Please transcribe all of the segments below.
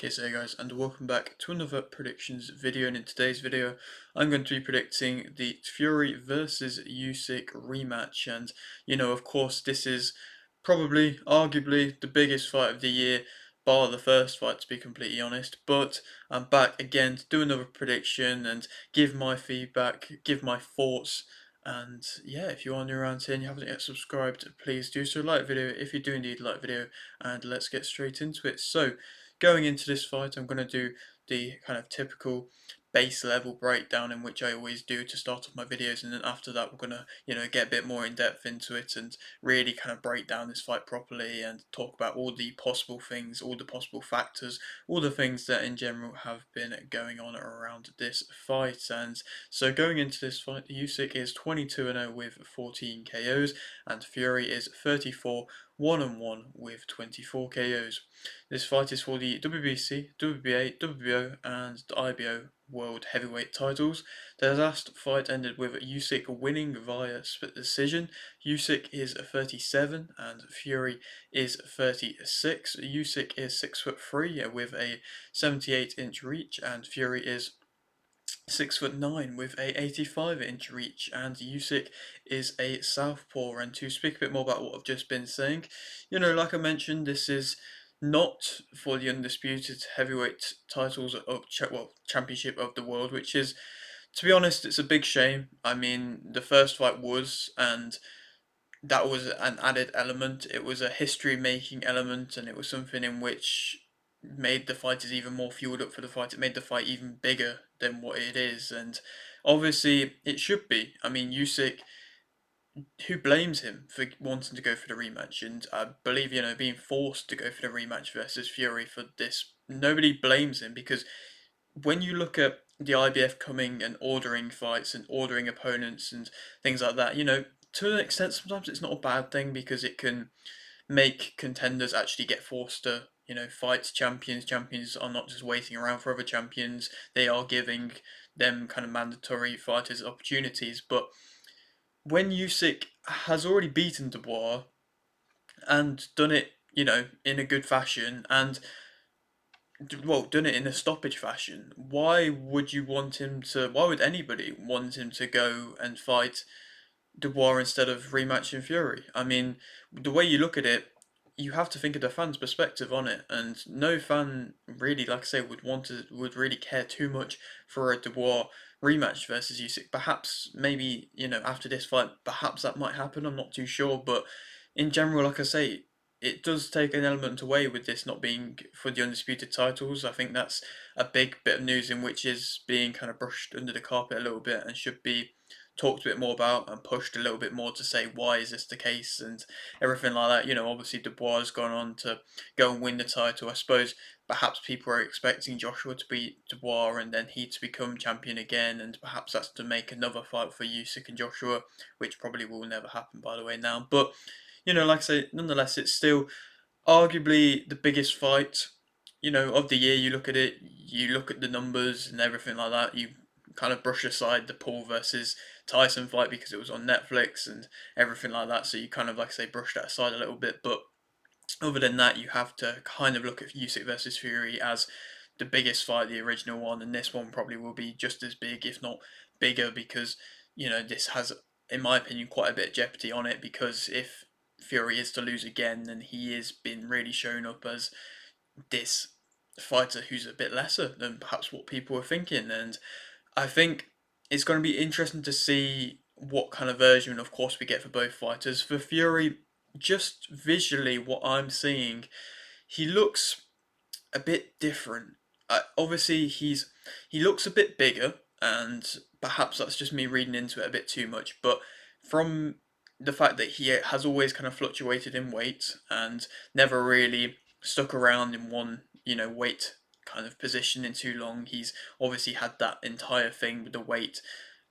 Okay, so hey guys, and welcome back to another predictions video, and in today's video I'm going to be predicting the Fury versus Usyk rematch. And of course, this is probably, arguably, the biggest fight of the year, bar the first fight, to be completely honest. But I'm back again to do another prediction and give my feedback, give my thoughts. And yeah, if you are new around here and you haven't yet subscribed, please do so. Like the video if you do indeed like the video, and let's get straight into it. So, going into this fight, I'm going to do the kind of typical base level breakdown in which I always do to start off my videos, and then after that we're going to get a bit more in depth into it and really kind of break down this fight properly and talk about all the possible things, all the possible factors, all the things that in general have been going on around this fight. And so going into this fight, Usyk is 22-0 with 14 KOs and Fury is 34 1-1 with 24 KOs. This fight is for the WBC, WBA, WBO, and the IBO World Heavyweight titles. The last fight ended with Usyk winning via split decision. Usyk is 37 and Fury is 36. Usyk is 6'3" with a 78-inch reach, and Fury is 6'9" with a 85-inch reach, and Usyk is a southpaw. And to speak a bit more about what I've just been saying, like I mentioned, this is not for the undisputed heavyweight titles of championship of the world, which is, to be honest, it's a big shame. I mean, the first fight was, and that was an added element. It was a history-making element, and it was something in which made the fighters even more fueled up for the fight. It made the fight even bigger than what it is, and obviously it should be. I mean, Usyk, who blames him for wanting to go for the rematch? And I believe, being forced to go for the rematch versus Fury for this, nobody blames him, because when you look at the IBF coming and ordering fights and ordering opponents and things like that, to an extent, sometimes it's not a bad thing, because it can make contenders actually get forced to, fight champions. Champions are not just waiting around for other champions, they are giving them kind of mandatory fighters opportunities. But when Usyk has already beaten Dubois and done it, in a good fashion, and done it in a stoppage fashion, why would you want him to? Why would anybody want him to go and fight Dubois instead of rematching Fury? I mean, the way you look at it, you have to think of the fan's perspective on it, and no fan really, like I say, would really care too much for a Dubois rematch versus Usyk. Perhaps, maybe, after this fight, perhaps that might happen. I'm not too sure, but in general, like I say, it does take an element away with this not being for the undisputed titles. I think that's a big bit of news in which is being kind of brushed under the carpet a little bit and should be talked a bit more about and pushed a little bit more to say why is this the case and everything like that. Obviously Dubois has gone on to go and win the title. I suppose perhaps people are expecting Joshua to beat Dubois and then he to become champion again, and perhaps that's to make another fight for Usyk and Joshua, which probably will never happen, by the way, now. But like I say, nonetheless, it's still arguably the biggest fight, of the year. You look at it, you look at the numbers and everything like that. You kind of brush aside the Paul versus Tyson fight because it was on Netflix and everything like that. So you kind of, like I say, brush that aside a little bit. But other than that, you have to kind of look at Usyk versus Fury as the biggest fight, the original one, and this one probably will be just as big, if not bigger, because this has, in my opinion, quite a bit of jeopardy on it. Because if Fury is to lose again, then he is been really shown up as this fighter who's a bit lesser than perhaps what people were thinking. And I think it's going to be interesting to see what kind of version, of course, we get for both fighters. For Fury, just visually, what I'm seeing, he looks a bit different. Obviously, he looks a bit bigger, and perhaps that's just me reading into it a bit too much. But from the fact that he has always kind of fluctuated in weight and never really stuck around in one, weight kind of position in too long, he's obviously had that entire thing with the weight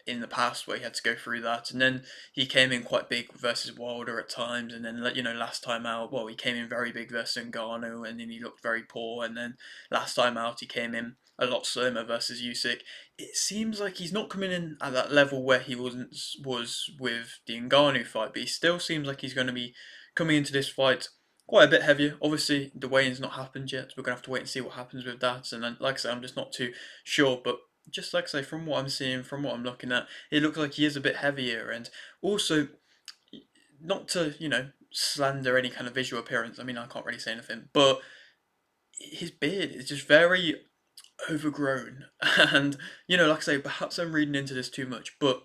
in the past where he had to go through that, and then he came in quite big versus Wilder at times, and then last time out, well, he came in very big versus Ngannou, and then he looked very poor, and then last time out he came in a lot slimmer versus Usyk. It seems like he's not coming in at that level where he was with the Ngannou fight, but he still seems like he's going to be coming into this fight quite a bit heavier. Obviously, the weigh-in's not happened yet. We're gonna have to wait and see what happens with that. And then, like I say, I'm just not too sure. But just like I say, from what I'm seeing, from what I'm looking at, it looks like he is a bit heavier. And also, not to slander any kind of visual appearance. I mean, I can't really say anything, but his beard is just very overgrown. And like I say, perhaps I'm reading into this too much, but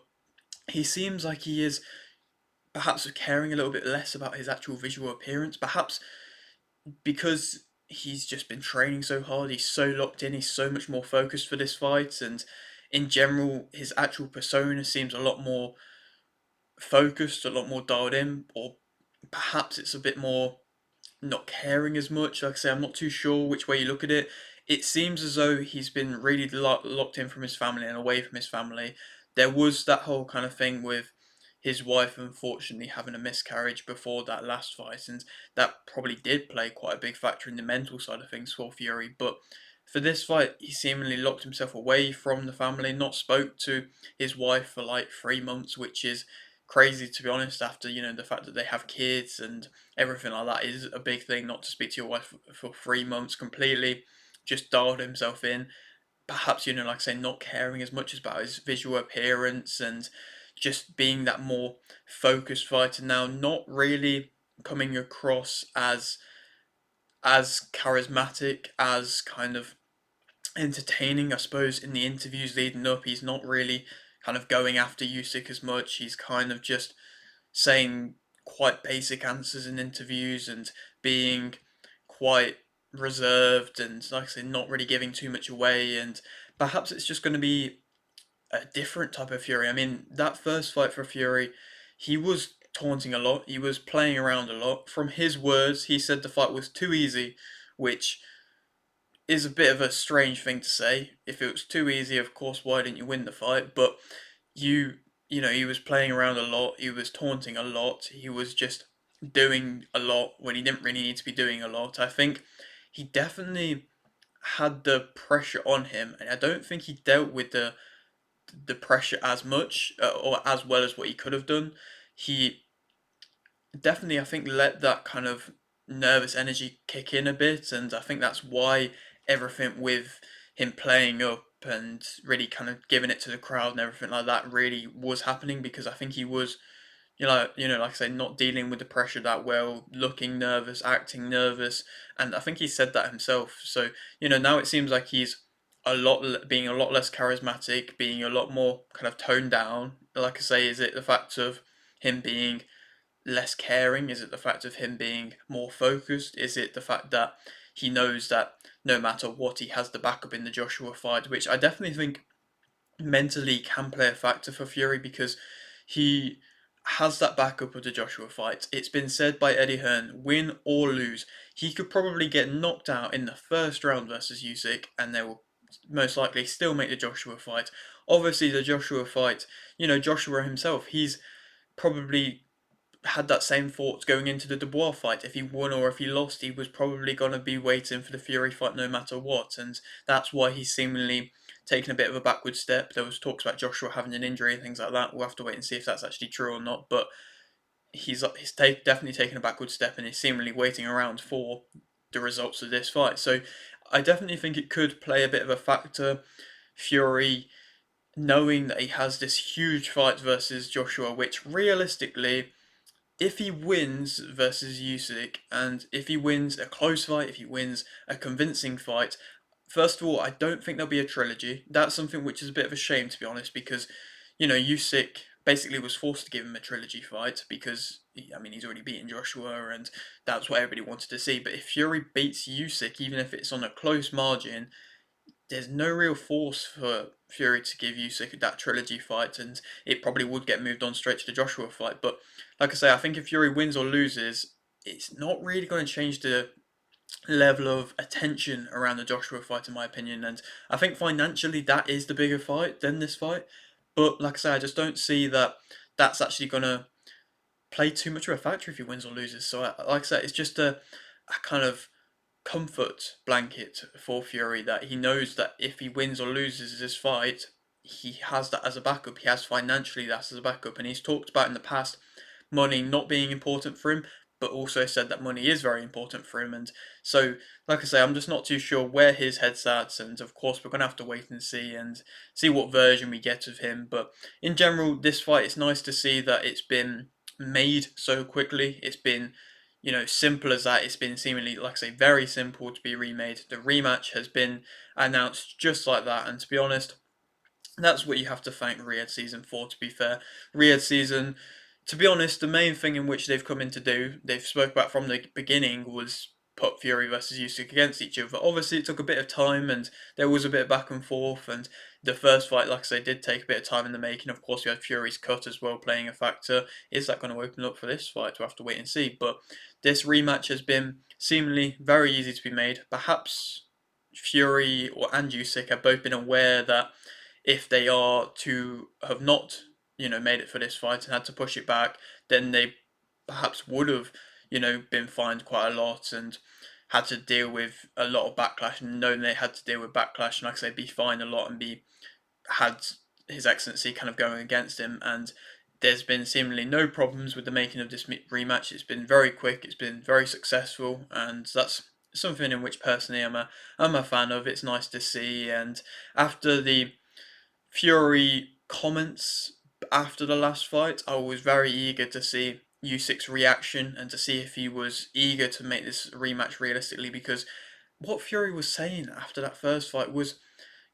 he seems like he is perhaps caring a little bit less about his actual visual appearance. Perhaps because he's just been training so hard, he's so locked in, he's so much more focused for this fight, and in general, his actual persona seems a lot more focused, a lot more dialed in, or perhaps it's a bit more not caring as much. Like I say, I'm not too sure which way you look at it. It seems as though he's been really locked in from his family and away from his family. There was that whole kind of thing with his wife unfortunately having a miscarriage before that last fight, and that probably did play quite a big factor in the mental side of things for Fury. But for this fight, he seemingly locked himself away from the family, not spoke to his wife for like 3 months, which is crazy to be honest. After the fact that they have kids and everything like that is a big thing. Not to speak to your wife for 3 months completely, just dialed himself in. Perhaps like I say, not caring as much about his visual appearance and just being that more focused fighter now. Not really coming across as charismatic, as kind of entertaining, I suppose. In the interviews leading up, he's not really kind of going after Usyk as much. He's kind of just saying quite basic answers in interviews and being quite reserved and, like I say, not really giving too much away. And perhaps it's just going to be a different type of Fury. I mean, that first fight for Fury, he was taunting a lot, he was playing around a lot. From his words, he said the fight was too easy, which is a bit of a strange thing to say. If it was too easy, of course, why didn't you win the fight? But you, he was playing around a lot. He was taunting a lot. He was just doing a lot when he didn't really need to be doing a lot. I think he definitely had the pressure on him, and I don't think he dealt with the pressure as much or as well as what he could have done. He definitely, I think, let that kind of nervous energy kick in a bit, and I think that's why everything with him playing up and really kind of giving it to the crowd and everything like that really was happening, because I think he was, like I say, not dealing with the pressure that well, looking nervous, acting nervous, and I think he said that himself. So now it seems like he's being a lot less charismatic, being a lot more kind of toned down. Like I say, is it the fact of him being less caring? Is it the fact of him being more focused? Is it the fact that he knows that no matter what, he has the backup in the Joshua fight, which I definitely think mentally can play a factor for Fury, because he has that backup of the Joshua fight. It's been said by Eddie Hearn, win or lose, he could probably get knocked out in the first round versus Usyk, and they will most likely still make the Joshua fight. Obviously, the Joshua fight, Joshua himself, he's probably had that same thoughts going into the Dubois fight. If he won or if he lost, he was probably going to be waiting for the Fury fight no matter what, and that's why he's seemingly taken a bit of a backward step. There was talks about Joshua having an injury and things like that. We'll have to wait and see if that's actually true or not, but definitely taken a backward step and is seemingly waiting around for the results of this fight. So I definitely think it could play a bit of a factor. Fury knowing that he has this huge fight versus Joshua, which realistically, if he wins versus Usyk, and if he wins a close fight, if he wins a convincing fight, first of all, I don't think there'll be a trilogy. That's something which is a bit of a shame, to be honest, because Usyk basically was forced to give him a trilogy fight because I mean he's already beaten Joshua, and that's what everybody wanted to see. But if Fury beats Usyk, even if it's on a close margin, there's no real force for Fury to give Usyk that trilogy fight, and it probably would get moved on straight to the Joshua fight. But like I say, I think if Fury wins or loses, it's not really going to change the level of attention around the Joshua fight, in my opinion. And I think financially that is the bigger fight than this fight. But like I say, I just don't see that that's actually going to play too much of a factor if he wins or loses. So, like I said, it's just a kind of comfort blanket for Fury that he knows that if he wins or loses this fight, he has that as a backup. He has financially that as a backup, and he's talked about in the past money not being important for him. but also said that money is very important for him. And so, like I say, I'm just not too sure where his head's at. And of course, we're gonna have to wait and see what version we get of him. But in general, this fight, it's nice to see that it's been made so quickly. It's been, simple as that. It's been seemingly, like I say, very simple to be remade. The rematch has been announced just like that. And to be honest, that's what you have to thank Riyadh Season for, to be fair. Riyadh Season, to be honest, the main thing in which they've come in to do, they've spoke about from the beginning, was put Fury versus Usyk against each other. Obviously, it took a bit of time, and there was a bit of back and forth, and the first fight, like I say, did take a bit of time in the making. Of course, we had Fury's cut as well playing a factor. Is that going to open up for this fight? We'll have to wait and see. But this rematch has been seemingly very easy to be made. Perhaps Fury and Usyk have both been aware that if they are to have not, made it for this fight and had to push it back, then they perhaps would have, been fined quite a lot and had to deal with a lot of backlash, and known they had to deal with backlash and, like I say, be fined a lot and be had His Excellency kind of going against him. And there's been seemingly no problems with the making of this rematch. It's been very quick, it's been very successful, and that's something in which personally I'm a fan of. It's nice to see. And after the Fury comments after the last fight, I was very eager to see Usyk's reaction and to see if he was eager to make this rematch realistically, because what Fury was saying after that first fight was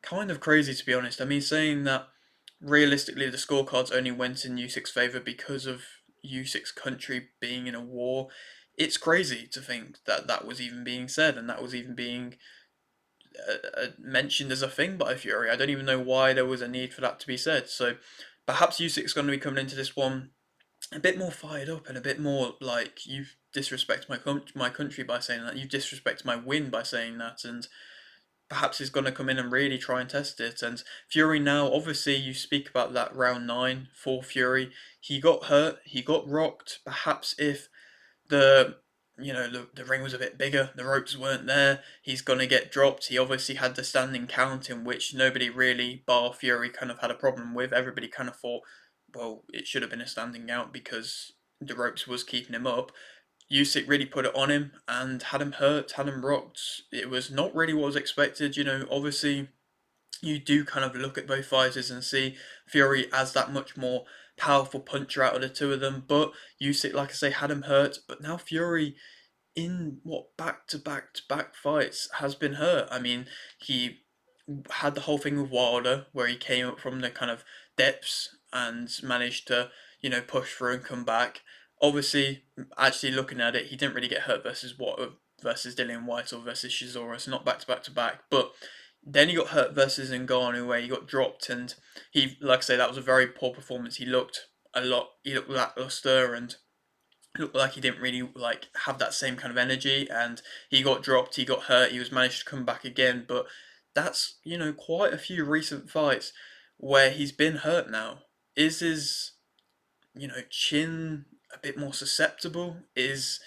kind of crazy, to be honest. I mean, saying that realistically the scorecards only went in Usyk's favour because of Usyk's country being in a war. It's crazy to think that that was even being said and that was even being mentioned as a thing by Fury. I don't even know why there was a need for that to be said. So perhaps Usyk's going to be coming into this one a bit more fired up and a bit more like, you've disrespected my country by saying that, you've disrespected my win by saying that, and perhaps he's going to come in and really try and test it. And Fury now, obviously, you speak about that round 9 for Fury. He got hurt, he got rocked. Perhaps if the the ring was a bit bigger, the ropes weren't there, he's gonna get dropped. He obviously had the standing count, in which nobody really, bar Fury, kind of had a problem with. Everybody kind of thought, well, it should have been a standing count because the ropes was keeping him up. Usyk really put it on him and had him hurt, had him rocked. It was not really what was expected. Obviously, you do kind of look at both fighters and see Fury as that much more powerful puncher out of the two of them. But Usyk, like I say, had him hurt. But now Fury, in what, back to back to back fights, has been hurt. I mean, he had the whole thing with Wilder where he came up from the kind of depths and managed to, push through and come back. Obviously, actually looking at it, he didn't really get hurt versus Dillian White or versus Chisora, so not back to back to back. But then he got hurt versus Ngannou, where he got dropped, and he, like I say, that was a very poor performance. He looked lackluster, and looked like he didn't really have that same kind of energy, and he got dropped, he got hurt, he was managed to come back again. But that's, quite a few recent fights where he's been hurt now. Is his, chin a bit more susceptible? Is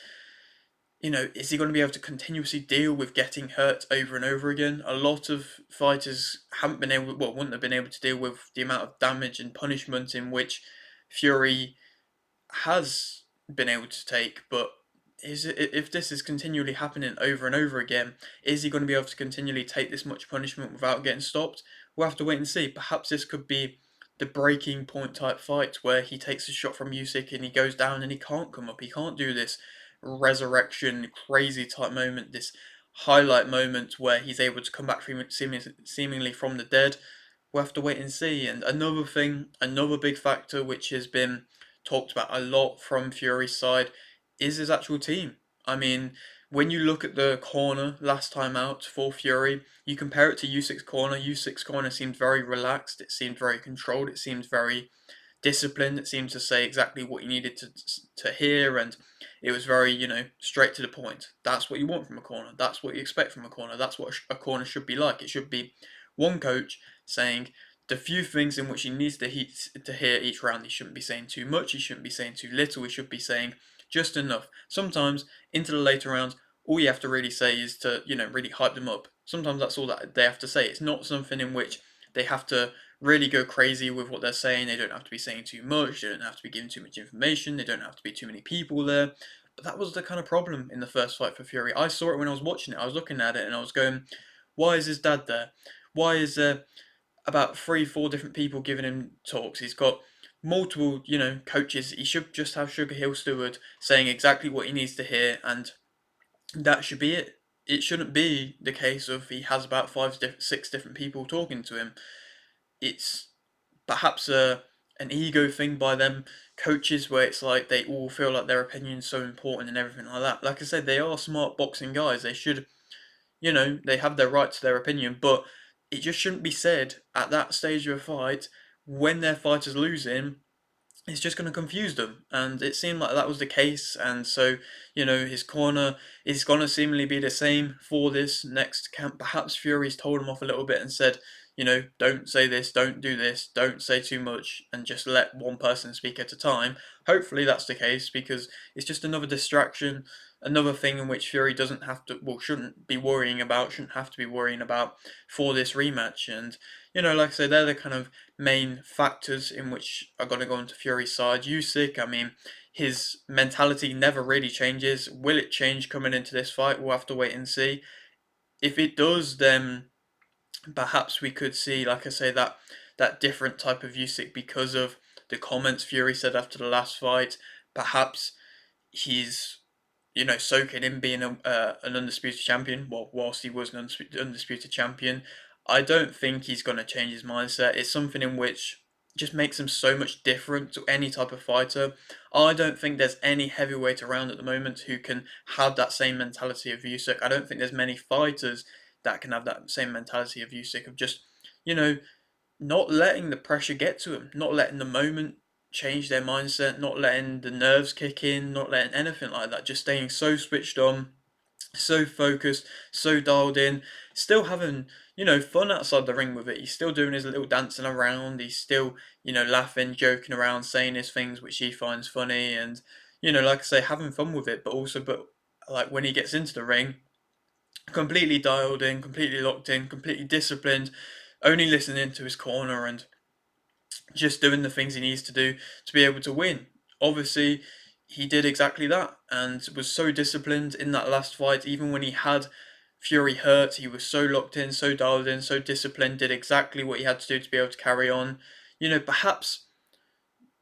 he going to be able to continuously deal with getting hurt over and over again? A lot of fighters haven't been able, well, wouldn't have been able to deal with the amount of damage and punishment in which Fury has been able to take. But if this is continually happening over and over again, is he going to be able to continually take this much punishment without getting stopped? We'll have to wait and see. Perhaps this could be the breaking point type fight where he takes a shot from Usyk and he goes down and he can't come up. He can't do this resurrection crazy type moment, this highlight moment where he's able to come back seemingly from the dead. We'll have to wait and see. And another thing, another big factor which has been talked about a lot from Fury's side, is his actual team. I mean, when you look at the corner last time out for Fury, you compare it to Usyk's corner. Usyk's corner seemed very relaxed, it seemed very controlled, it seemed very disciplined, it seemed to say exactly what you needed to hear, and it was very, straight to the point. That's what you want from a corner, that's what you expect from a corner, that's what a corner should be like. It should be one coach saying the few things in which he needs to hear each round. He shouldn't be saying too much, he shouldn't be saying too little, he should be saying just enough. Sometimes, into the later rounds, all you have to really say is to, really hype them up. Sometimes that's all that they have to say. It's not something in which they have to really go crazy with what they're saying. They don't have to be saying too much, they don't have to be giving too much information, they don't have to be too many people there. But that was the kind of problem in the first fight for Fury. I saw it when I was watching it. I was looking at it and I was going, why is his dad there? Why is there about three, four different people giving him talks? He's got multiple, coaches. He should just have Sugar Hill Stewart saying exactly what he needs to hear, and that should be it. It shouldn't be the case of he has about six different people talking to him. It's perhaps an ego thing by them coaches where it's like they all feel like their opinion's so important and everything like that. Like I said, they are smart boxing guys. They should, they have their right to their opinion, but it just shouldn't be said at that stage of a fight when their fighter's losing. It's just going to confuse them. And it seemed like that was the case. And so, his corner is going to seemingly be the same for this next camp. Perhaps Fury's told him off a little bit and said, don't say this, don't do this, don't say too much, and just let one person speak at a time. Hopefully that's the case because it's just another distraction, another thing in which Fury doesn't have to, well, shouldn't be worrying about, shouldn't have to be worrying about for this rematch. And, like I say, they're the kind of main factors in which are going to go into Fury's side. Usyk, I mean, his mentality never really changes. Will it change coming into this fight? We'll have to wait and see. If it does, then perhaps we could see, like I say, that different type of Usyk because of the comments Fury said after the last fight. Perhaps he's soaking in being an undisputed champion. Well, whilst he was an undisputed champion, I don't think he's going to change his mindset. It's something in which just makes him so much different to any type of fighter. I don't think there's any heavyweight around at the moment who can have that same mentality of Usyk. I don't think there's many fighters that can have that same mentality of Usyk of just, you know, not letting the pressure get to them, not letting the moment change their mindset, not letting the nerves kick in, not letting anything like that, just staying so switched on, so focused, so dialed in, still having, fun outside the ring with it. He's still doing his little dancing around, he's still, laughing, joking around, saying his things which he finds funny, and, like I say, having fun with it, but like when he gets into the ring, completely dialed in, completely locked in, completely disciplined, only listening to his corner and just doing the things he needs to do to be able to win. Obviously, he did exactly that and was so disciplined in that last fight. Even when he had Fury hurt, he was so locked in, so dialed in, so disciplined, did exactly what he had to do to be able to carry on. Perhaps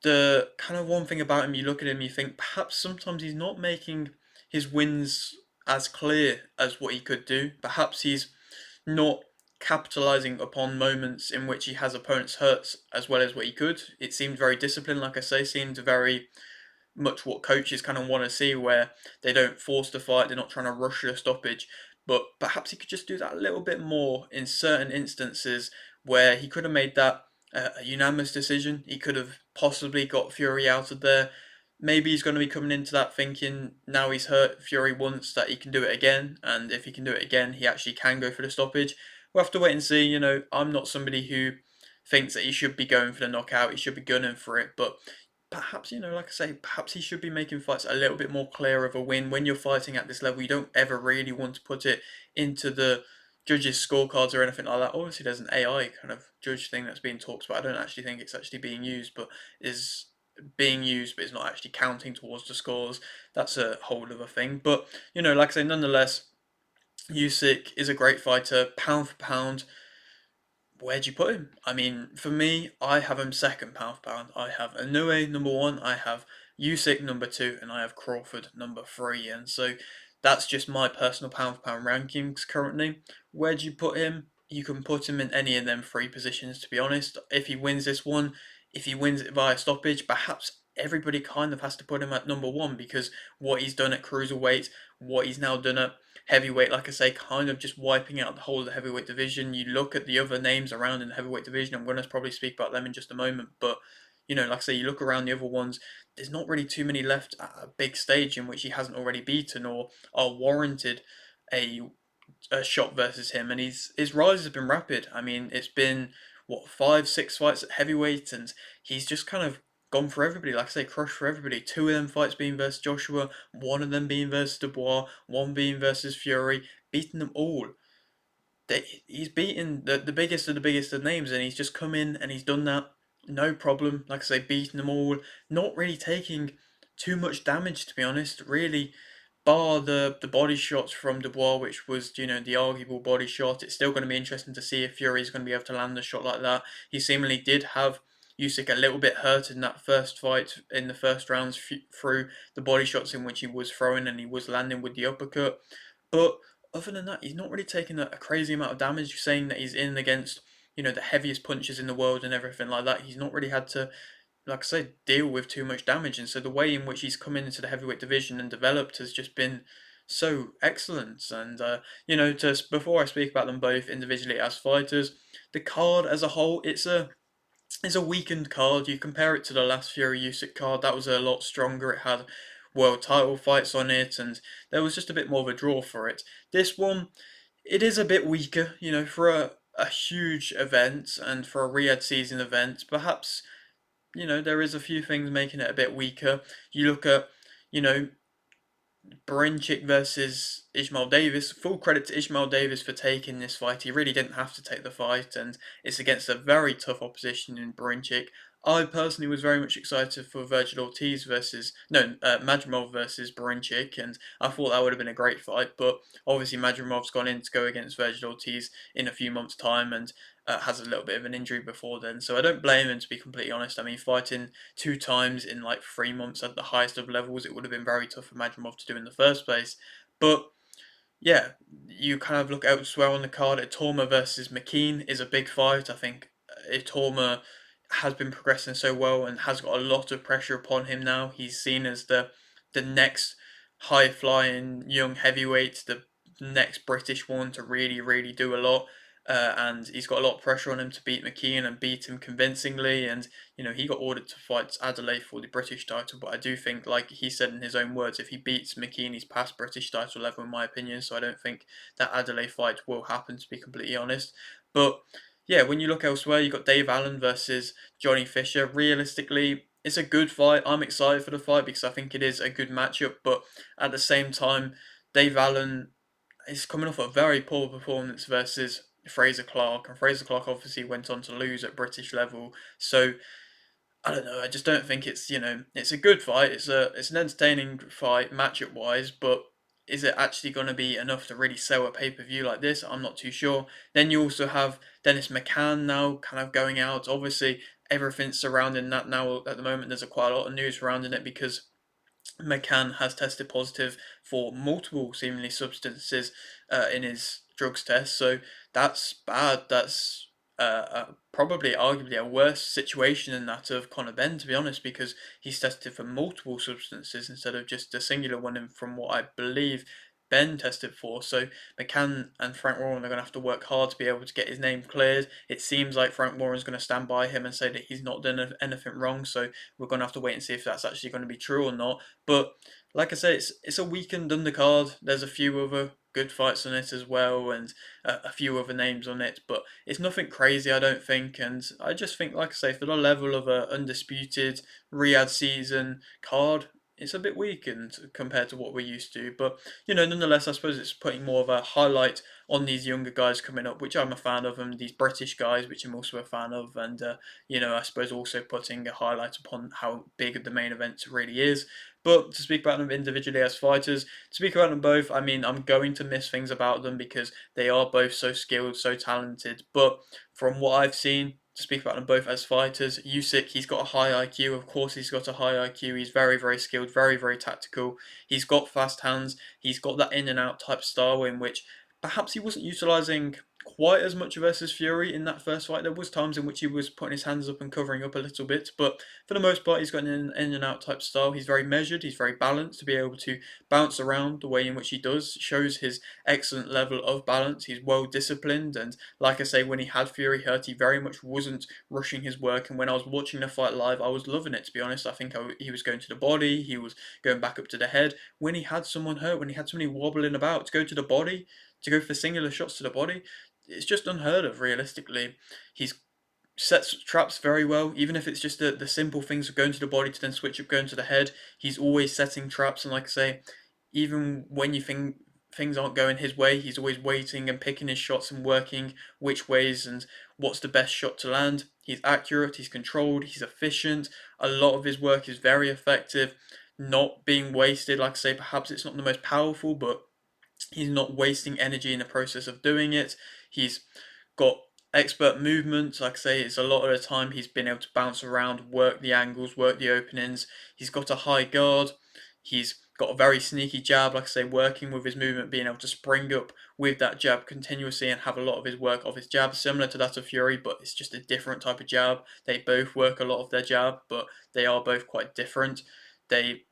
the kind of one thing about him, you look at him, you think perhaps sometimes he's not making his wins as clear as what he could do. Perhaps he's not capitalizing upon moments in which he has opponents hurt as well as what he could. It seemed very disciplined, like I say, seemed very much what coaches kind of want to see, where they don't force the fight, they're not trying to rush a stoppage. But perhaps he could just do that a little bit more in certain instances where he could have made that a unanimous decision. He could have possibly got Fury out of there. Maybe he's going to be coming into that thinking now he's hurt Fury once that he can do it again, and if he can do it again, he actually can go for the stoppage. We'll have to wait and see. I'm not somebody who thinks that he should be going for the knockout. He should be gunning for it, but perhaps, like I say, perhaps he should be making fights a little bit more clear of a win. When you're fighting at this level, you don't ever really want to put it into the judges' scorecards or anything like that. Obviously, there's an AI kind of judge thing that's being talked about. I don't actually think it's actually being used, but is being used, but it's not actually counting towards the scores. That's a whole other thing. But, like I say, nonetheless, Usyk is a great fighter, pound for pound. Where'd you put him? I mean, for me, I have him second pound for pound. I have Inoue number one, I have Usyk number two, and I have Crawford number three. And so that's just my personal pound for pound rankings currently. Where'd you put him? You can put him in any of them three positions, to be honest. If he wins this one, if he wins it via stoppage, perhaps everybody kind of has to put him at number one because what he's done at cruiserweight, what he's now done at heavyweight, like I say, kind of just wiping out the whole of the heavyweight division. You look at the other names around in the heavyweight division, I'm going to probably speak about them in just a moment, but like I say, you look around the other ones, there's not really too many left at a big stage in which he hasn't already beaten or are warranted a a shot versus him, and his rise has been rapid. I mean, it's been what 5, 6 fights at heavyweight, and he's just kind of gone for everybody. Like I say, crushed for everybody. Two of them fights being versus Joshua, one of them being versus Dubois, one being versus Fury, beating them all. He's beaten the biggest of the biggest of names, and he's just come in and he's done that no problem. Like I say, beating them all, not really taking too much damage, to be honest. Really, bar the body shots from Dubois, which was, the arguable body shot. It's still going to be interesting to see if Fury is going to be able to land a shot like that. He seemingly did have Usyk a little bit hurt in that first fight in the first rounds through the body shots in which he was throwing and he was landing with the uppercut. But other than that, he's not really taking a crazy amount of damage. You're saying that he's in against, the heaviest punches in the world and everything like that. He's not really had to, like I said, deal with too much damage. And so the way in which he's come into the heavyweight division and developed has just been so excellent. And, before I speak about them both individually as fighters, the card as a whole, it's a weakened card. You compare it to the last Fury Usyk card, that was a lot stronger. It had world title fights on it, and there was just a bit more of a draw for it. This one, it is a bit weaker, for a huge event and for a Riyadh season event. Perhaps, there is a few things making it a bit weaker. You look at, you know, Berinchik versus Ismail Davis. Full credit to Ismail Davis for taking this fight. He really didn't have to take the fight, and it's against a very tough opposition in Berinchik. I personally was very much excited for Virgil Ortiz versus Madrimov versus Berinchik, and I thought that would have been a great fight. But obviously, Madrimov's gone in to go against Virgil Ortiz in a few months' time, and has a little bit of an injury before then. So I don't blame him, to be completely honest. I mean, fighting two times in like 3 months at the highest of levels, it would have been very tough for Madrimov to do in the first place. But yeah, you kind of look elsewhere on the card. Itorma versus McKean is a big fight. I think Itorma has been progressing so well and has got a lot of pressure upon him now. He's seen as the next high flying young heavyweight, the next British one to really, really do a lot. And he's got a lot of pressure on him to beat McKean and beat him convincingly. And he got ordered to fight Adelaide for the British title. But I do think, like he said in his own words, if he beats McKean, he's past British title level, in my opinion. So I don't think that Adelaide fight will happen, to be completely honest. But yeah, when you look elsewhere, you've got Dave Allen versus Johnny Fisher. Realistically, it's a good fight. I'm excited for the fight because I think it is a good matchup. But at the same time, Dave Allen is coming off a very poor performance versus Fraser Clark, and Fraser Clark obviously went on to lose at British level. So I don't know. I just don't think it's a good fight. It's an entertaining fight matchup wise, but is it actually going to be enough to really sell a pay per view like this? I'm not too sure. Then you also have Dennis McCann now kind of going out. Obviously, everything surrounding that now at the moment. There's quite a lot of news surrounding it because McCann has tested positive for multiple seemingly substances in his drugs test. So that's bad. That's probably arguably a worse situation than that of Conor Benn, to be honest, because he's tested for multiple substances instead of just a singular one. And from what I believe, Ben tested for. So McCann and Frank Warren are going to have to work hard to be able to get his name cleared. It seems like Frank Warren's going to stand by him and say that he's not done anything wrong. So we're going to have to wait and see if that's actually going to be true or not. But like I say, it's a weakened undercard. There's a few other good fights on it as well, and a few other names on it, but it's nothing crazy, I don't think. And I just think, like I say, for the level of a undisputed Riyadh season card, it's a bit weakened compared to what we're used to. But nonetheless, I suppose it's putting more of a highlight on these younger guys coming up, which I'm a fan of, and these British guys, which I'm also a fan of, and I suppose also putting a highlight upon how big the main event really is. But to speak about them individually as fighters, to speak about them both, I mean, I'm going to miss things about them because they are both so skilled, so talented. But from what I've seen, to speak about them both as fighters, Usyk, he's got a high IQ. Of course, he's got a high IQ. He's very, very skilled, very, very tactical. He's got fast hands. He's got that in and out type style in which perhaps he wasn't utilizing quite as much versus Fury in that first fight. There was times in which he was putting his hands up and covering up a little bit, but for the most part, he's got an in and out type style. He's very measured. He's very balanced to be able to bounce around the way in which he does. Shows his excellent level of balance. He's well disciplined, and like I say, when he had Fury hurt, he very much wasn't rushing his work. And when I was watching the fight live, I was loving it. To be honest, I think he was going to the body. He was going back up to the head. When he had someone hurt, when he had somebody wobbling about, to go to the body, to go for singular shots to the body, it's just unheard of, realistically. He's sets traps very well, even if it's just the simple things of going to the body to then switch up going to the head. He's always setting traps, and like I say, even when you think things aren't going his way, he's always waiting and picking his shots and working which ways and what's the best shot to land. He's accurate, he's controlled, he's efficient. A lot of his work is very effective. not being wasted. Like I say, perhaps it's not the most powerful, but he's not wasting energy in the process of doing it. He's got expert movement. Like I say, it's a lot of the time he's been able to bounce around, work the angles, work the openings. He's got a high guard. He's got a very sneaky jab, like I say, working with his movement, being able to spring up with that jab continuously and have a lot of his work off his jab, similar to that of Fury, but it's just a different type of jab. They both work a lot of their jab, but they are both quite different. They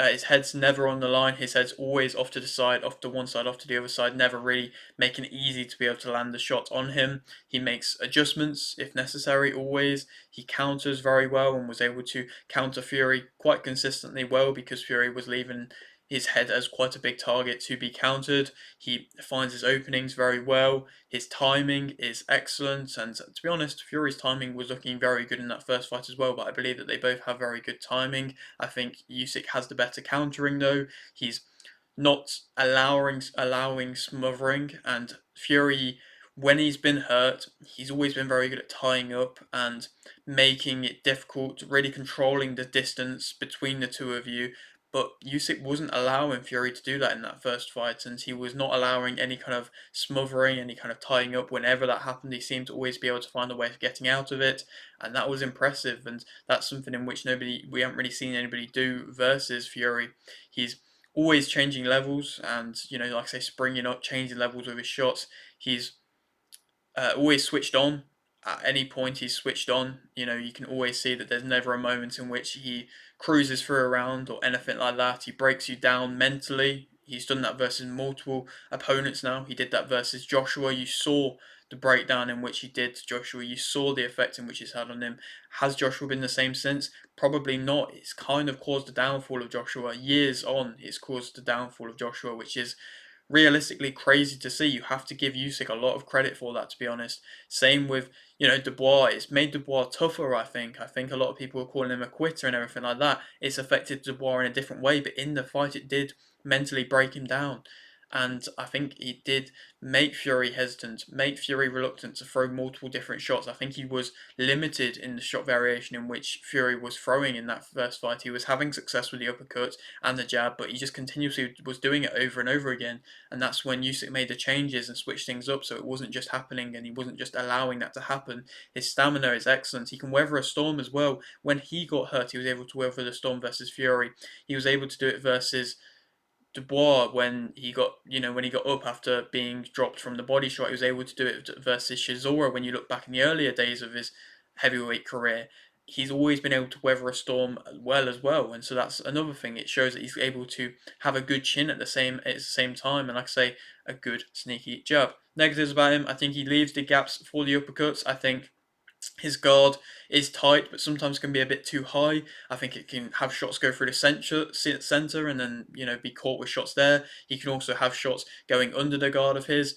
his head's never on the line. His head's always off to the side, off to one side, off to the other side, never really making it easy to be able to land the shot on him. He makes adjustments if necessary, always. He counters very well and was able to counter Fury quite consistently well because Fury was leaving his head as quite a big target to be countered. He finds his openings very well. His timing is excellent, and to be honest, Fury's timing was looking very good in that first fight as well. But I believe that they both have very good timing. I think Usyk has the better countering though. He's not allowing smothering, and Fury, when he's been hurt, he's always been very good at tying up and making it difficult, really controlling the distance between the two of you. But Usyk wasn't allowing Fury to do that in that first fight, and he was not allowing any kind of smothering, any kind of tying up. Whenever that happened, he seemed to always be able to find a way of getting out of it, and that was impressive. And that's something in which we haven't really seen anybody do versus Fury. He's always changing levels, and like I say, springing up, changing levels with his shots. He's always switched on. At any point, he's switched on. You can always see that there's never a moment in which he cruises through a round or anything like that. He breaks you down mentally. He's done that versus multiple opponents now. He did that versus Joshua. You saw the breakdown in which he did to Joshua. You saw the effect in which it's had on him. Has Joshua been the same since? Probably not. It's kind of caused the downfall of Joshua. Years on, it's caused the downfall of Joshua, which is realistically crazy to see. You have to give Usyk a lot of credit for that, to be honest. Same with, Dubois. It's made Dubois tougher, I think. I think a lot of people are calling him a quitter and everything like that. It's affected Dubois in a different way, but in the fight it did mentally break him down. And I think it did make Fury hesitant, make Fury reluctant to throw multiple different shots. I think he was limited in the shot variation in which Fury was throwing in that first fight. He was having success with the uppercut and the jab, but he just continuously was doing it over and over again. And that's when Usyk made the changes and switched things up, so it wasn't just happening and he wasn't just allowing that to happen. His stamina is excellent. He can weather a storm as well. When he got hurt, he was able to weather the storm versus Fury. He was able to do it versus Dubois when he got up after being dropped from the body shot. He was able to do it versus Chisora. When you look back in the earlier days of his heavyweight career, he's always been able to weather a storm well as well, and so that's another thing. It shows that he's able to have a good chin at the same time, and like I say, a good sneaky jab. Negatives about him: I think he leaves the gaps for the uppercuts. I think his guard is tight, but sometimes can be a bit too high. I think it can have shots go through the center and then be caught with shots there. He can also have shots going under the guard of his.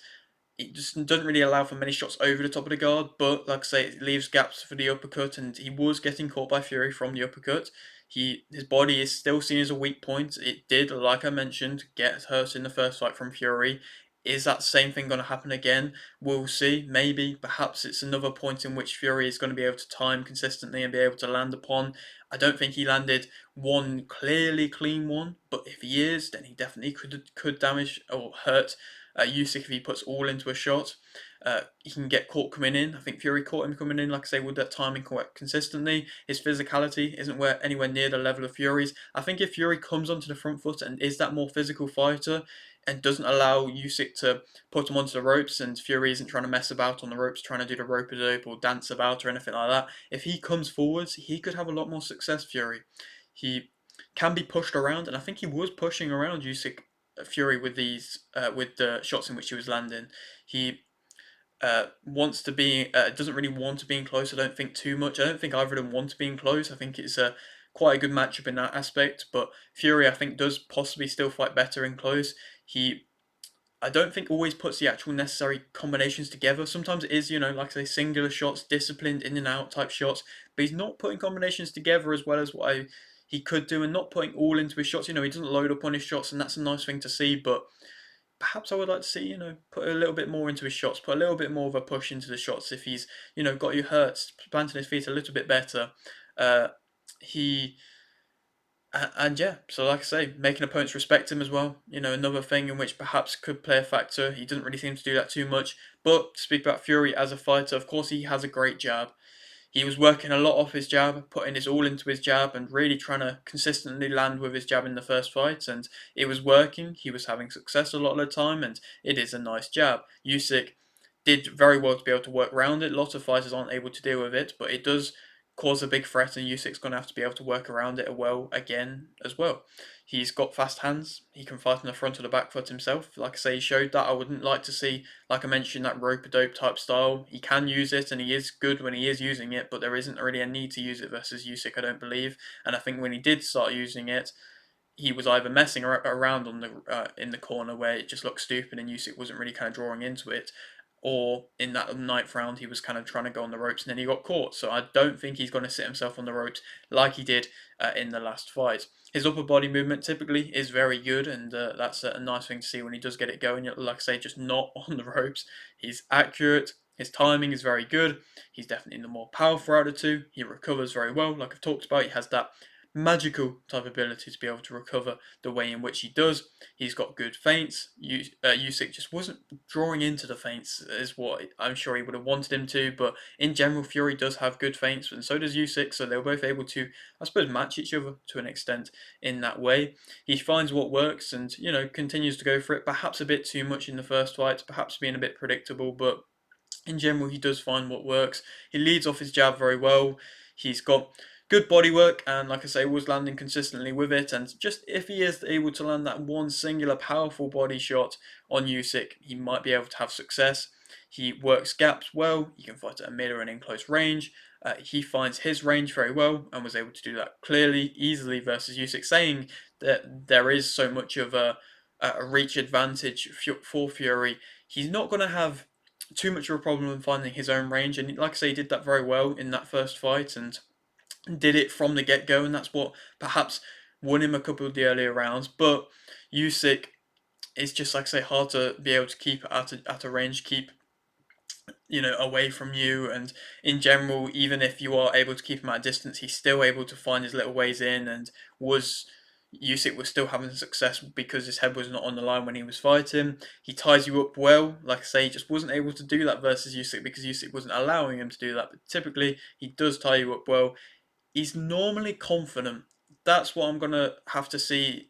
It just doesn't really allow for many shots over the top of the guard, but like I say, it leaves gaps for the uppercut, and he was getting caught by Fury from the uppercut. His body is still seen as a weak point. It did, like I mentioned, get hurt in the first fight from Fury. Is that same thing going to happen again? We'll see. Maybe. Perhaps it's another point in which Fury is going to be able to time consistently and be able to land upon. I don't think he landed one clearly clean one, but if he is, then he definitely could damage or hurt Usyk if he puts all into a shot. He can get caught coming in. I think Fury caught him coming in, like I say, with that timing quite consistently. His physicality isn't anywhere near the level of Fury's. I think if Fury comes onto the front foot and is that more physical fighter and doesn't allow Usyk to put him onto the ropes, and Fury isn't trying to mess about on the ropes, trying to do the rope-a-dope or dance about or anything like that, if he comes forwards, he could have a lot more success, Fury. He can be pushed around, and I think he was pushing around Usyk Fury with with the shots in which he was landing. He wants to be doesn't really want to be in close. I don't think too much. I don't think either of them want to be in close. I think it's a quite a good matchup in that aspect. But Fury, I think, does possibly still fight better in close. I don't think always puts the actual necessary combinations together. Sometimes it is, like I say, singular shots, disciplined in and out type shots. But he's not putting combinations together as well as he could do, and not putting all into his shots. He doesn't load up on his shots, and that's a nice thing to see. But perhaps I would like to see, put a little bit more into his shots, put a little bit more of a push into the shots if he's, got you hurt, planting his feet a little bit better. He And yeah, so like I say, making opponents respect him as well. You know, another thing in which perhaps could play a factor. He doesn't really seem to do that too much. But to speak about Fury as a fighter, of course he has a great jab. He was working a lot off his jab, putting his all into his jab, and really trying to consistently land with his jab in the first fight. And it was working. He was having success a lot of the time, and it is a nice jab. Usyk did very well to be able to work around it. Lots of fighters aren't able to deal with it, but it does cause a big threat, and Usyk's going to have to be able to work around it well again as well. He's got fast hands. He can fight on the front or the back foot himself. Like I say, he showed that. I wouldn't like to see, like I mentioned, that rope-a-dope type style. He can use it, and he is good when he is using it, but there isn't really a need to use it versus Usyk, I don't believe. And I think when he did start using it, he was either messing around on the in the corner where it just looked stupid and Usyk wasn't really kind of drawing into it, or in that ninth round he was kind of trying to go on the ropes and then he got caught. So I don't think he's going to sit himself on the ropes like he did in the last fight. His upper body movement typically is very good, and that's a nice thing to see when he does get it going. Like I say, just not on the ropes. He's accurate. His timing is very good. He's definitely the more powerful out of the two. He recovers very well, like I've talked about. He has that magical type ability to be able to recover the way in which he does. He's got good feints. Usyk just wasn't drawing into the feints, is what I'm sure he would have wanted him to. But in general, Fury does have good feints, and so does Usyk. So they were both able to, I suppose, match each other to an extent in that way. He finds what works, and continues to go for it. Perhaps a bit too much in the first fight, perhaps being a bit predictable, but in general, he does find what works. He leads off his jab very well. He's got good body work, and like I say, was landing consistently with it. And just if he is able to land that one singular powerful body shot on Usyk, he might be able to have success. He works gaps well. He can fight at a mid or an in close range. He finds his range very well and was able to do that clearly, easily versus Usyk, saying that there is so much of a reach advantage for Fury. He's not going to have too much of a problem in finding his own range, and like I say, he did that very well in that first fight and did it from the get go, and that's what perhaps won him a couple of the earlier rounds. But Usyk is just like I say hard to be able to keep at a range, keep away from you, and in general, even if you are able to keep him at a distance, he's still able to find his little ways in, and was Usyk was still having success because his head was not on the line when he was fighting. He ties you up well, like I say, he just wasn't able to do that versus Usyk because Usyk wasn't allowing him to do that. But typically, he does tie you up well. He's normally confident. That's what I'm gonna have to see.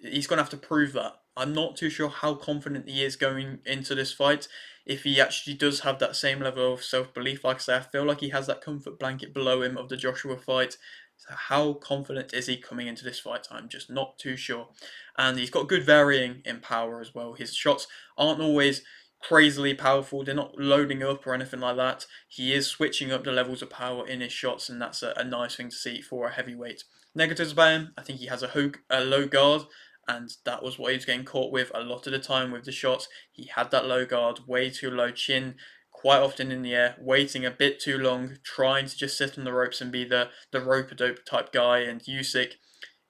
He's gonna have to prove that. I'm not too sure how confident he is going into this fight. If he actually does have that same level of self belief, like I say, I feel like he has that comfort blanket below him of the Joshua fight. So how confident is he coming into this fight? I'm just not too sure. And he's got good varying in power as well. His shots aren't always crazily powerful. They're not loading up or anything like that. He is switching up the levels of power in his shots, and that's a nice thing to see for a heavyweight. Negatives about him, I think he has a low guard, and that was what he was getting caught with a lot of the time with the shots. He had that low guard, way too low chin, quite often in the air, waiting a bit too long, trying to just sit on the ropes and be the rope-a-dope type guy. And Usyk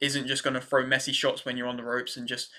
isn't just going to throw messy shots when you're on the ropes and just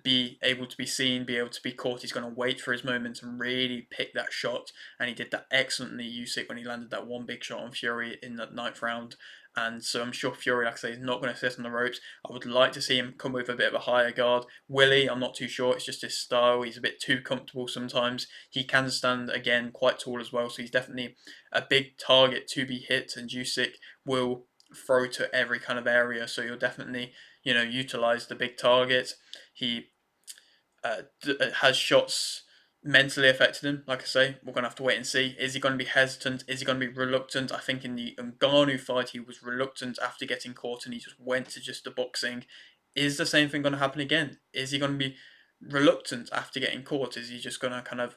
be able to be seen, be able to be caught. He's going to wait for his moment and really pick that shot. And he did that excellently, Usyk, when he landed that one big shot on Fury in that ninth round. And so I'm sure Fury, like I say, is not going to sit on the ropes. I would like to see him come with a bit of a higher guard. Willie, I'm not too sure. It's just his style. He's a bit too comfortable sometimes. He can stand, again, quite tall as well. So he's definitely a big target to be hit. And Usyk will throw to every kind of area. So you'll definitely, utilize the big target. He has shots mentally affected him. Like I say, we're going to have to wait and see. Is he going to be hesitant? Is he going to be reluctant? I think in the Ngannou fight, he was reluctant after getting caught and he just went to just the boxing. Is the same thing going to happen again? Is he going to be reluctant after getting caught? Is he just going to kind of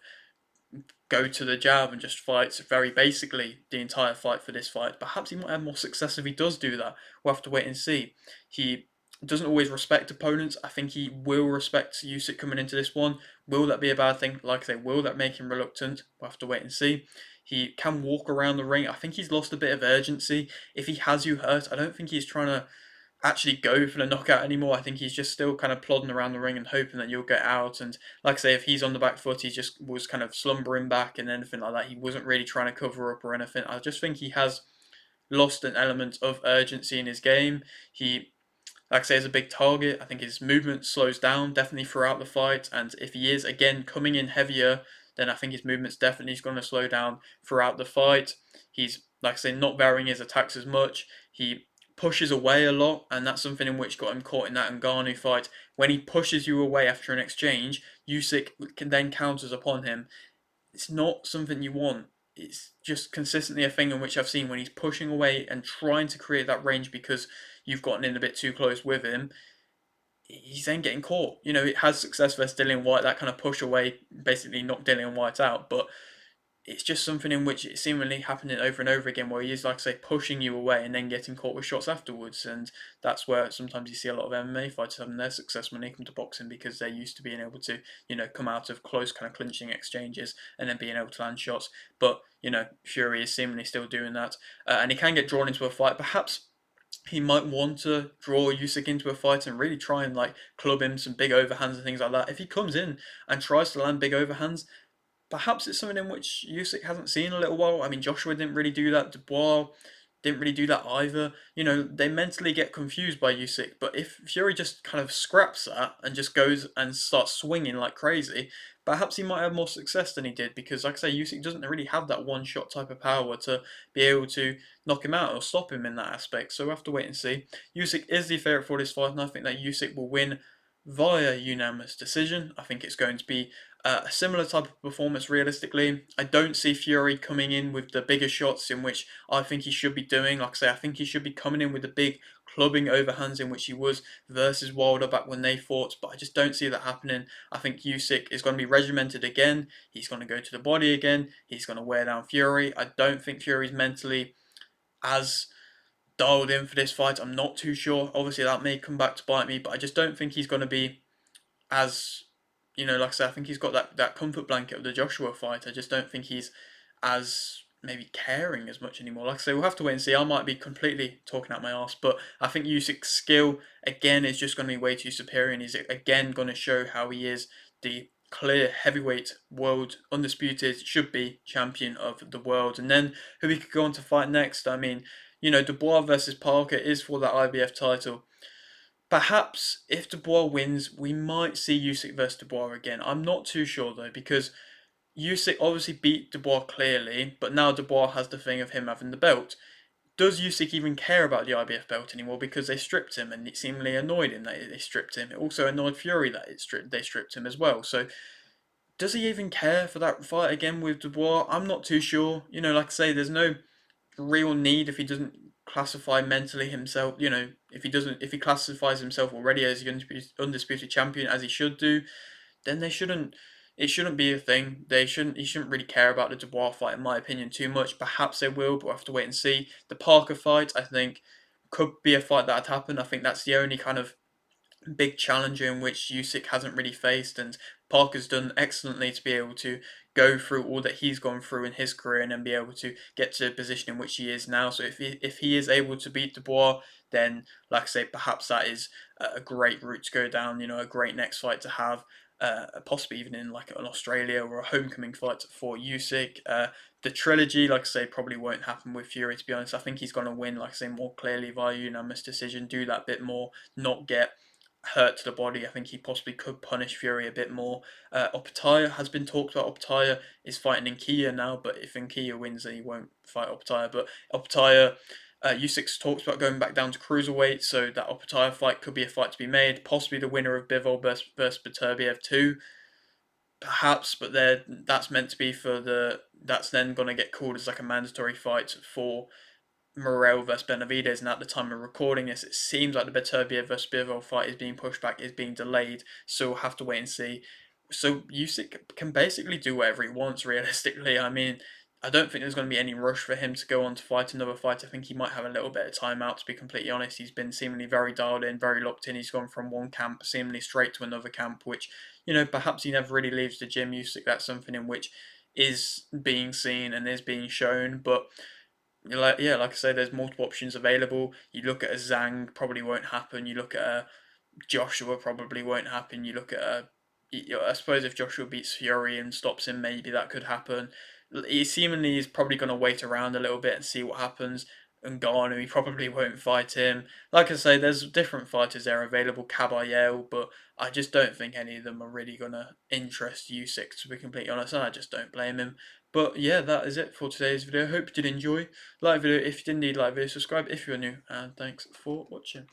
go to the jab and just fight very basically the entire fight for this fight? Perhaps he might have more success if he does do that. We'll have to wait and see. He doesn't always respect opponents. I think he will respect Usyk coming into this one. Will that be a bad thing? Like I say, will that make him reluctant? We'll have to wait and see. He can walk around the ring. I think he's lost a bit of urgency. If he has you hurt, I don't think he's trying to actually go for the knockout anymore. I think he's just still kind of plodding around the ring and hoping that you'll get out. And like I say, if he's on the back foot, he just was kind of slumbering back and anything like that. He wasn't really trying to cover up or anything. I just think he has lost an element of urgency in his game. He like I say, is a big target. I think his movement slows down definitely throughout the fight, and if he is again coming in heavier, then I think his movement's definitely going to slow down throughout the fight. He's, like I say, not varying his attacks as much. He pushes away a lot, and that's something in which got him caught in that Ngannou fight. When he pushes you away after an exchange, Usyk can then counters upon him. It's not something you want. It's just consistently a thing in which I've seen when he's pushing away and trying to create that range because you've gotten in a bit too close with him. He's then getting caught. You know, it has success versus Dillian White. That kind of push away basically knocked Dillian White out, but it's just something in which it's seemingly happening over and over again, where he is, like I say, pushing you away and then getting caught with shots afterwards. And that's where sometimes you see a lot of MMA fighters having their success when they come to boxing, because they're used to being able to, come out of close kind of clinching exchanges and then being able to land shots. But, Fury is seemingly still doing that. And he can get drawn into a fight. Perhaps he might want to draw Usyk into a fight and really try and like club him some big overhands and things like that. If he comes in and tries to land big overhands, perhaps it's something in which Usyk hasn't seen in a little while. I mean, Joshua didn't really do that. Dubois didn't really do that either. They mentally get confused by Usyk, but if Fury just kind of scraps that and just goes and starts swinging like crazy, perhaps he might have more success than he did, because, like I say, Usyk doesn't really have that one shot type of power to be able to knock him out or stop him in that aspect. So we'll have to wait and see. Usyk is the favourite for this fight, and I think that Usyk will win via unanimous decision. I think it's going to be a similar type of performance realistically. I don't see Fury coming in with the bigger shots in which I think he should be doing. Like I say, I think he should be coming in with the big clubbing overhands in which he was versus Wilder back when they fought, but I just don't see that happening. I think Usyk is going to be regimented again. He's going to go to the body again. He's going to wear down Fury. I don't think Fury's mentally as dialed in for this fight. I'm not too sure. Obviously, that may come back to bite me, but I just don't think he's going to be as, like I said, I think he's got that comfort blanket of the Joshua fight. I just don't think he's as maybe caring as much anymore. Like I say, we'll have to wait and see. I might be completely talking out my arse, but I think Usyk's skill again is just going to be way too superior, and he's again going to show how he is the clear heavyweight world undisputed should be champion of the world. And then who we could go on to fight next? I mean, Dubois versus Parker is for that IBF title. Perhaps if Dubois wins, we might see Usyk versus Dubois again. I'm not too sure though, because Usyk obviously beat Dubois clearly, but now Dubois has the thing of him having the belt. Does Usyk even care about the IBF belt anymore, because they stripped him, and it seemingly annoyed him that they stripped him? It also annoyed Fury that they stripped him as well. So does he even care for that fight again with Dubois? I'm not too sure. Like I say, there's no real need if he doesn't classify mentally himself. If he classifies himself already as the undisputed champion, as he should do, then they shouldn't. It shouldn't be a thing. He shouldn't really care about the Dubois fight, in my opinion, too much. Perhaps they will, but we'll have to wait and see. The Parker fight, I think, could be a fight that'd happen. I think that's the only kind of big challenger in which Usyk hasn't really faced, and Parker's done excellently to be able to go through all that he's gone through in his career and then be able to get to the position in which he is now. So if he is able to beat Dubois, then, like I say, perhaps that is a great route to go down. A great next fight to have. Possibly even in like an Australia or a homecoming fight for Usyk. The trilogy, like I say, probably won't happen with Fury, to be honest. I think he's going to win, like I say, more clearly via unanimous decision, do that bit more, not get hurt to the body. I think he possibly could punish Fury a bit more. Optaya has been talked about. Optaya is fighting Nkia now, but if Nkia wins, then he won't fight Optaya. But Optaya, Usyk's talks about going back down to cruiserweight, so that Optaya fight could be a fight to be made. Possibly the winner of Bivol versus Beterbiev too, perhaps. But that's meant to be for the. That's then going to get called as like a mandatory fight for Morel versus Benavides, and at the time of recording this, it seems like the Beterbiev versus Bivol fight is being pushed back, is being delayed, so we'll have to wait and see. So Usyk can basically do whatever he wants, realistically. I mean, I don't think there's going to be any rush for him to go on to fight another fight. I think he might have a little bit of time out, to be completely honest. He's been seemingly very dialed in, very locked in. He's gone from one camp seemingly straight to another camp, which, perhaps he never really leaves the gym. Usyk, that's something in which is being seen and is being shown, but like I say, there's multiple options available. You look at a Zhang, probably won't happen. You look at a Joshua, probably won't happen. You look at I suppose if Joshua beats Fury and stops him, maybe that could happen. He seemingly is probably going to wait around a little bit and see what happens. Ngannou, he probably won't fight him. Like I say, there's different fighters there available, Caballero, but I just don't think any of them are really gonna interest Usyk, to be completely honest, and I just don't blame him. But yeah, that is it for today's video. Hope you did enjoy. Like the video if you did indeed like the video, subscribe if you're new, and thanks for watching.